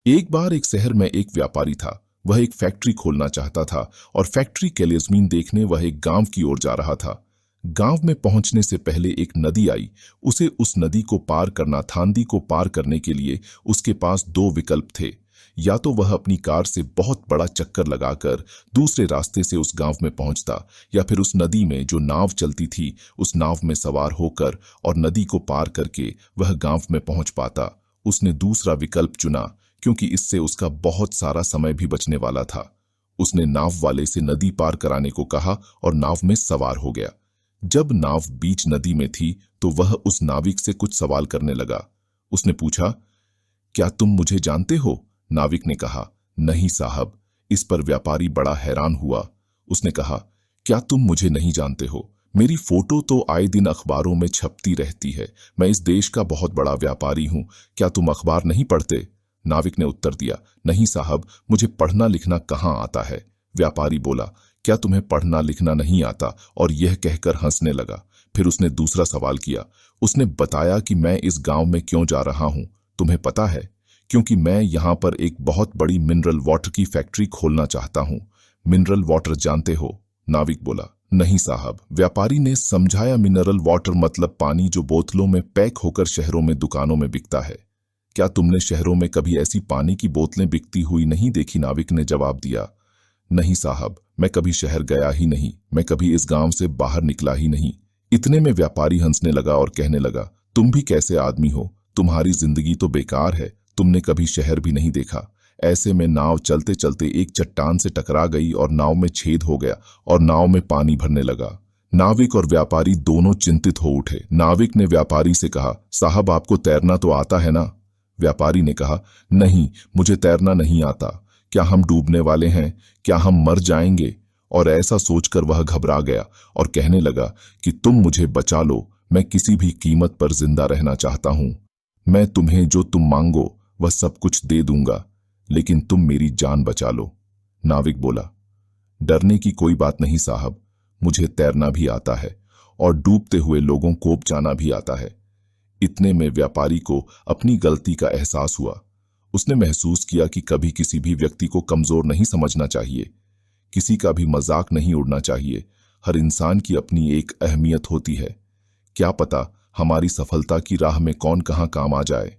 एक बार एक शहर में एक व्यापारी था। वह एक फैक्ट्री खोलना चाहता था और फैक्ट्री के लिए जमीन देखने वह एक गांव की ओर जा रहा था। गांव में पहुंचने से पहले एक नदी आई। उसे उस नदी को पार करना था। नदी को पार करने के लिए उसके पास दो विकल्प थे। या तो वह अपनी कार से बहुत बड़ा चक्कर लगाकर दूसरे रास्ते से उस गांव में पहुंचता, या फिर उस नदी में जो नाव चलती थी उस नाव में सवार होकर और नदी को पार करके वह गांव में पहुंच पाता। उसने दूसरा विकल्प चुना क्योंकि इससे उसका बहुत सारा समय भी बचने वाला था। उसने नाव वाले से नदी पार कराने को कहा और नाव में सवार हो गया। जब नाव बीच नदी में थी तो वह उस नाविक से कुछ सवाल करने लगा। उसने पूछा, क्या तुम मुझे जानते हो? नाविक ने कहा, नहीं साहब। इस पर व्यापारी बड़ा हैरान हुआ। उसने कहा, क्या तुम मुझे नहीं जानते हो? मेरी फोटो तो आए दिन अखबारों में छपती रहती है। मैं इस देश का बहुत बड़ा व्यापारी हूं। क्या तुम अखबार नहीं पढ़ते? नाविक ने उत्तर दिया, नहीं साहब, मुझे पढ़ना लिखना कहाँ आता है। व्यापारी बोला, क्या तुम्हें पढ़ना लिखना नहीं आता? और यह कहकर हंसने लगा। फिर उसने दूसरा सवाल किया। उसने बताया कि मैं इस गांव में क्यों जा रहा हूं, तुम्हें पता है? क्योंकि मैं यहां पर एक बहुत बड़ी मिनरल वाटर की फैक्ट्री खोलना चाहता हूं। मिनरल वाटर जानते हो? नाविक बोला, नहीं साहब। व्यापारी ने समझाया, मिनरल वाटर मतलब पानी जो बोतलों में पैक होकर शहरों में दुकानों में बिकता है। क्या तुमने शहरों में कभी ऐसी पानी की बोतलें बिकती हुई नहीं देखी? नाविक ने जवाब दिया, नहीं साहब, मैं कभी शहर गया ही नहीं। मैं कभी इस गांव से बाहर निकला ही नहीं। इतने में व्यापारी हंसने लगा और कहने लगा, तुम भी कैसे आदमी हो? तुम्हारी जिंदगी तो बेकार है। तुमने कभी शहर भी नहीं देखा। ऐसे में नाव चलते चलते एक चट्टान से टकरा गई और नाव में छेद हो गया और नाव में पानी भरने लगा। नाविक और व्यापारी दोनों चिंतित हो उठे। नाविक ने व्यापारी से कहा, साहब आपको तैरना तो आता है ना? व्यापारी ने कहा, नहीं, मुझे तैरना नहीं आता। क्या हम डूबने वाले हैं? क्या हम मर जाएंगे? और ऐसा सोचकर वह घबरा गया और कहने लगा कि तुम मुझे बचा लो। मैं किसी भी कीमत पर जिंदा रहना चाहता हूं। मैं तुम्हें जो तुम मांगो वह सब कुछ दे दूंगा, लेकिन तुम मेरी जान बचा लो। नाविक बोला, डरने की कोई बात नहीं साहब, मुझे तैरना भी आता है और डूबते हुए लोगों को बचाना भी आता है। इतने में व्यापारी को अपनी गलती का एहसास हुआ। उसने महसूस किया कि कभी किसी भी व्यक्ति को कमजोर नहीं समझना चाहिए। किसी का भी मजाक नहीं उड़ना चाहिए। हर इंसान की अपनी एक अहमियत होती है। क्या पता हमारी सफलता की राह में कौन कहां काम आ जाए।